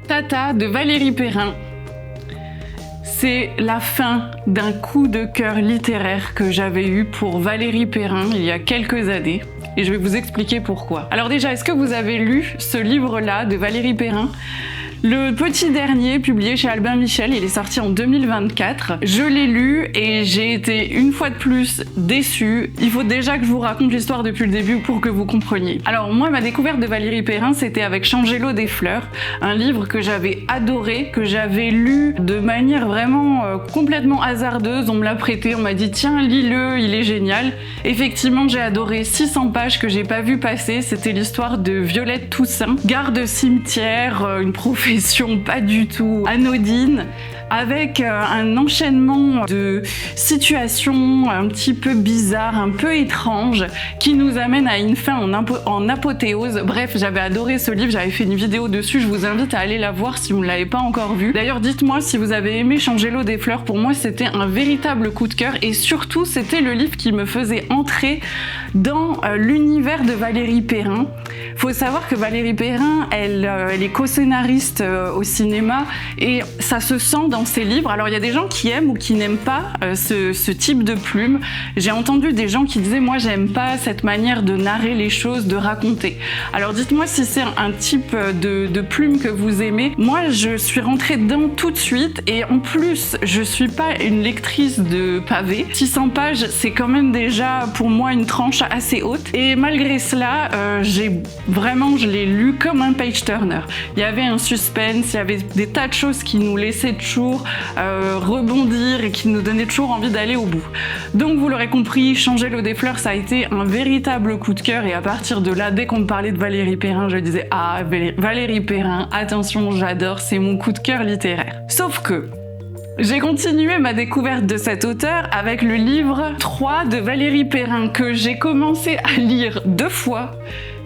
Tata de Valérie Perrin. C'est la fin d'un coup de cœur littéraire que j'avais eu pour Valérie Perrin il y a quelques années. Et je vais vous expliquer pourquoi. Alors déjà, est-ce que vous avez lu ce livre-là de Valérie Perrin ? Le petit dernier, publié chez Albin Michel, il est sorti en 2024. Je l'ai lu et j'ai été une fois de plus déçue. Il faut déjà que je vous raconte l'histoire depuis le début pour que vous compreniez. Alors moi, ma découverte de Valérie Perrin, c'était avec Changer l'eau des fleurs, un livre que j'avais adoré, que j'avais lu de manière vraiment complètement hasardeuse. On me l'a prêté, on m'a dit tiens, lis-le, il est génial. Effectivement, j'ai adoré 600 pages que j'ai pas vu passer. C'était l'histoire de Violette Toussaint, garde cimetière, une profession pas du tout anodine, avec un enchaînement de situations un petit peu bizarres, un peu étranges, qui nous amène à une fin en apothéose. Bref, j'avais adoré ce livre, j'avais fait une vidéo dessus, je vous invite à aller la voir si vous ne l'avez pas encore vue. D'ailleurs, dites-moi si vous avez aimé Changer l'eau des fleurs. Pour moi, c'était un véritable coup de cœur et surtout, c'était le livre qui me faisait entrer dans l'univers de Valérie Perrin. Faut savoir que Valérie Perrin, elle est co-scénariste au cinéma et ça se sent dans ses livres. Alors il y a des gens qui aiment ou qui n'aiment pas ce type de plume. J'ai entendu des gens qui disaient moi j'aime pas cette manière de narrer les choses, de raconter. Alors dites-moi si c'est un type de plume que vous aimez. Moi je suis rentrée dedans tout de suite et en plus je suis pas une lectrice de pavés. 600 pages c'est quand même déjà pour moi une tranche assez haute et malgré cela je l'ai lu comme un page turner. Il y avait un suspense, il y avait des tas de choses qui nous laissaient toujours rebondir et qui nous donnaient toujours envie d'aller au bout. Donc vous l'aurez compris, Changer l'eau des fleurs, ça a été un véritable coup de cœur et à partir de là, dès qu'on me parlait de Valérie Perrin, je disais ah Valérie Perrin, attention, j'adore, c'est mon coup de cœur littéraire. Sauf que j'ai continué ma découverte de cet auteur avec le livre 3 de Valérie Perrin que j'ai commencé à lire 2 fois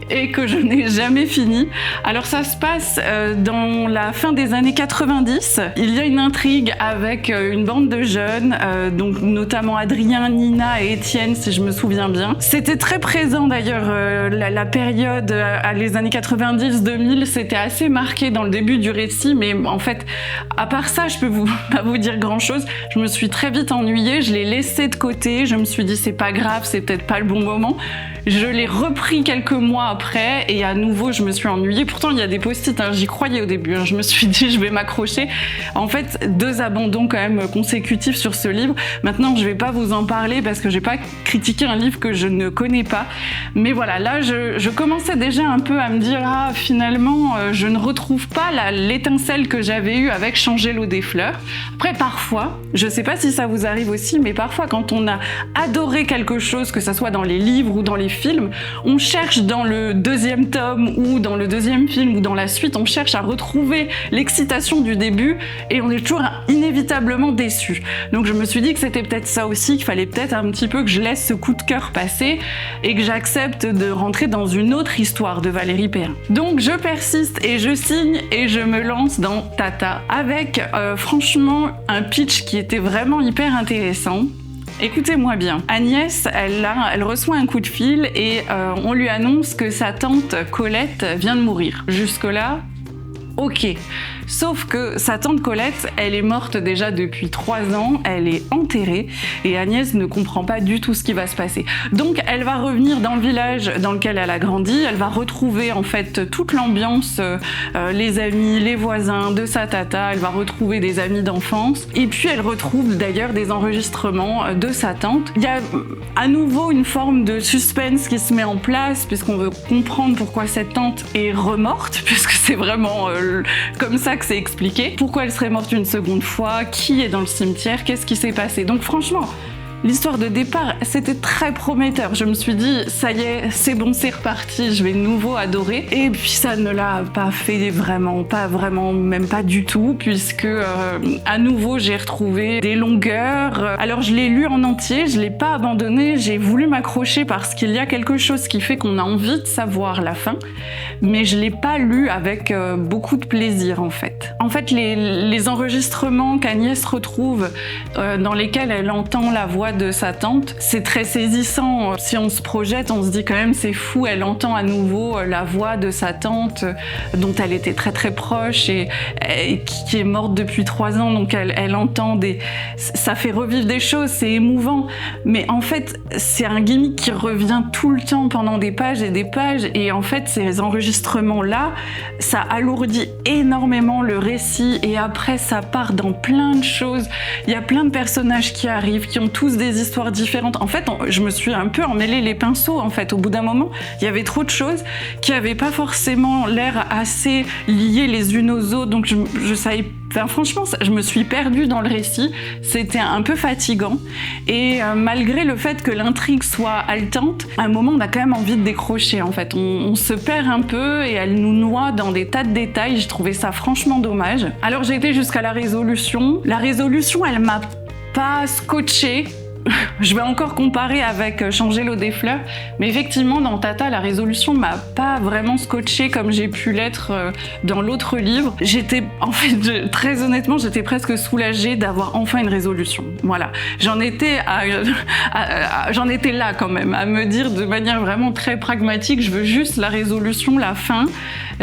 et que je n'ai jamais fini. Alors ça se passe dans la fin des années 90. Il y a une intrigue avec une bande de jeunes, donc notamment Adrien, Nina et Étienne, si je me souviens bien. C'était très présent d'ailleurs, la période, les années 90-2000, c'était assez marqué dans le début du récit, mais en fait, à part ça, je peux pas vous dire grand-chose. Je me suis très vite ennuyée, je l'ai laissé de côté, je me suis dit c'est pas grave, c'est peut-être pas le bon moment. Je l'ai repris quelques mois après et à nouveau je me suis ennuyée. Pourtant il y a des post-it, j'y croyais au début, je me suis dit je vais m'accrocher. En fait 2 abandons quand même consécutifs sur ce livre. Maintenant je vais pas vous en parler parce que j'ai pas critiqué un livre que je ne connais pas. Mais voilà, là je commençais déjà un peu à me dire ah finalement je ne retrouve pas l'étincelle que j'avais eue avec Changer l'eau des fleurs. Après parfois, je sais pas si ça vous arrive aussi, mais parfois quand on a adoré quelque chose, que ça soit dans les livres ou dans les films, on cherche dans le 2e tome ou dans le 2e film ou dans la suite, on cherche à retrouver l'excitation du début et on est toujours inévitablement déçu. Donc je me suis dit que c'était peut-être ça aussi, qu'il fallait peut-être un petit peu que je laisse ce coup de cœur passer et que j'accepte de rentrer dans une autre histoire de Valérie Perrin. Donc je persiste et je signe et je me lance dans Tata avec franchement un pitch qui était vraiment hyper intéressant. Écoutez-moi bien, Agnès, elle reçoit un coup de fil et on lui annonce que sa tante Colette vient de mourir. Jusque-là, ok. Sauf que sa tante Colette, elle est morte déjà depuis 3 ans, elle est enterrée et Agnès ne comprend pas du tout ce qui va se passer. Donc elle va revenir dans le village dans lequel elle a grandi, elle va retrouver en fait toute l'ambiance, les amis, les voisins de sa tata, elle va retrouver des amis d'enfance et puis elle retrouve d'ailleurs des enregistrements de sa tante. Il y a à nouveau une forme de suspense qui se met en place puisqu'on veut comprendre pourquoi cette tante est remorte, puisque c'est vraiment comme ça que c'est expliqué. Pourquoi elle serait morte une seconde fois, qui est dans le cimetière, qu'est-ce qui s'est passé. Donc franchement, l'histoire de départ, c'était très prometteur. Je me suis dit, ça y est, c'est bon, c'est reparti, je vais de nouveau adorer. Et puis ça ne l'a pas fait vraiment, même pas du tout, puisque à nouveau, j'ai retrouvé des longueurs. Alors je l'ai lu en entier, je l'ai pas abandonné, j'ai voulu m'accrocher parce qu'il y a quelque chose qui fait qu'on a envie de savoir la fin, mais je l'ai pas lu avec beaucoup de plaisir en fait. En fait, les enregistrements qu'Agnès retrouve, dans lesquels elle entend la voix de sa tante. C'est très saisissant. Si on se projette, on se dit quand même c'est fou, elle entend à nouveau la voix de sa tante dont elle était très très proche et qui est morte depuis 3 ans, donc elle entend ça fait revivre des choses, c'est émouvant. Mais en fait, c'est un gimmick qui revient tout le temps pendant des pages et en fait, ces enregistrements-là, ça alourdit énormément le récit et après, ça part dans plein de choses. Il y a plein de personnages qui arrivent, qui ont tous des histoires différentes. En fait, je me suis un peu emmêlé les pinceaux, en fait. Au bout d'un moment, il y avait trop de choses qui n'avaient pas forcément l'air assez liées les unes aux autres, donc je savais. Enfin, franchement, je me suis perdue dans le récit, c'était un peu fatigant et malgré le fait que l'intrigue soit haletante, à un moment on a quand même envie de décrocher en fait. On se perd un peu et elle nous noie dans des tas de détails, j'ai trouvé ça franchement dommage. Alors j'ai été jusqu'à la résolution. La résolution, elle m'a pas scotché. Je vais encore comparer avec Changer l'eau des fleurs, mais effectivement dans Tata, la résolution m'a pas vraiment scotché comme j'ai pu l'être dans l'autre livre. Très honnêtement, j'étais presque soulagée d'avoir enfin une résolution. Voilà, j'en étais là quand même, à me dire de manière vraiment très pragmatique, je veux juste la résolution, la fin.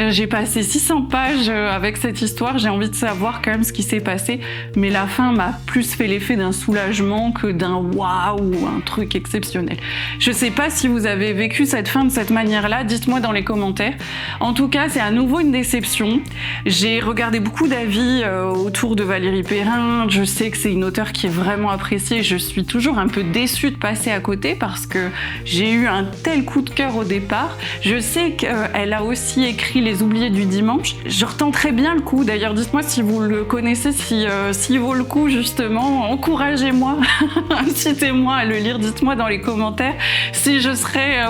J'ai passé 600 pages avec cette histoire, j'ai envie de savoir quand même ce qui s'est passé, mais la fin m'a plus fait l'effet d'un soulagement que d'un waouh, un truc exceptionnel. Je sais pas si vous avez vécu cette fin de cette manière-là, dites-moi dans les commentaires. En tout cas, c'est à nouveau une déception. J'ai regardé beaucoup d'avis autour de Valérie Perrin, je sais que c'est une auteure qui est vraiment appréciée, je suis toujours un peu déçue de passer à côté parce que j'ai eu un tel coup de cœur au départ. Je sais qu'elle a aussi écrit Les Oubliés du dimanche. Je retenterai bien le coup, d'ailleurs dites-moi si vous le connaissez, s'il vaut le coup justement, encouragez-moi, incitez-moi à le lire, dites-moi dans les commentaires si je serais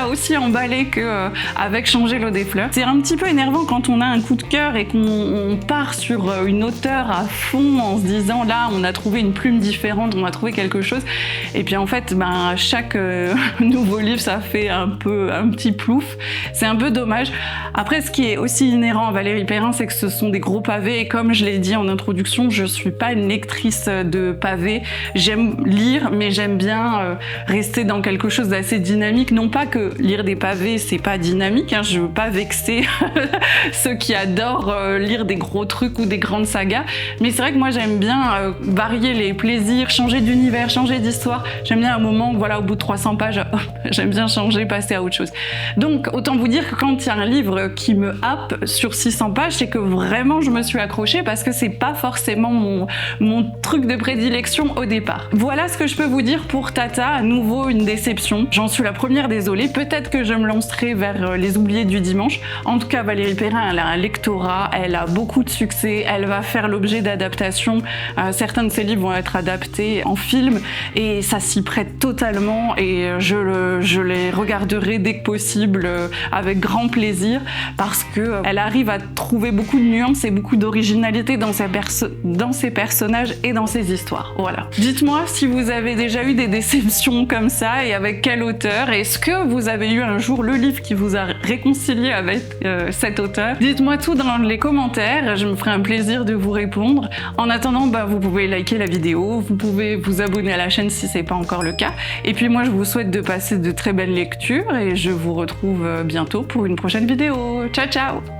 aussi emballée qu'avec Changer l'eau des fleurs. C'est un petit peu énervant quand on a un coup de cœur et qu'on part sur une auteure à fond en se disant là on a trouvé une plume différente, on a trouvé quelque chose et puis en fait chaque nouveau livre ça fait un petit plouf, c'est un peu dommage. Après ce qui est aussi inhérent à Valérie Perrin, c'est que ce sont des gros pavés et comme je l'ai dit en introduction, je suis pas une lectrice de pavés. J'aime lire, mais j'aime bien rester dans quelque chose d'assez dynamique. Non pas que lire des pavés, c'est pas dynamique, hein, je veux pas vexer ceux qui adorent lire des gros trucs ou des grandes sagas, mais c'est vrai que moi j'aime bien varier les plaisirs, changer d'univers, changer d'histoire. J'aime bien un moment, au bout de 300 pages, j'aime bien changer, passer à autre chose. Donc autant vous dire que quand il y a un livre qui me happe sur 600 pages, c'est que vraiment je me suis accrochée parce que c'est pas forcément mon truc de prédilection au départ. Voilà ce que je peux vous dire pour Tata, à nouveau une déception. J'en suis la première désolée, peut-être que je me lancerai vers Les Oubliés du dimanche. En tout cas, Valérie Perrin, elle a un lectorat, elle a beaucoup de succès, elle va faire l'objet d'adaptations. Certains de ses livres vont être adaptés en film et ça s'y prête totalement et je les regarderai dès que possible avec grand plaisir parce que elle arrive à trouver beaucoup de nuances et beaucoup d'originalité dans ses personnages et dans ses histoires. Voilà. Dites-moi si vous avez déjà eu des déceptions comme ça et avec quel auteur. Est-ce que vous avez eu un jour le livre qui vous a réconcilié avec cet auteur? Dites-moi tout dans les commentaires, je me ferai un plaisir de vous répondre. En attendant, vous pouvez liker la vidéo, vous pouvez vous abonner à la chaîne si c'est pas encore le cas. Et puis moi, je vous souhaite de passer de très belles lectures et je vous retrouve bientôt pour une prochaine vidéo. Ciao, ciao!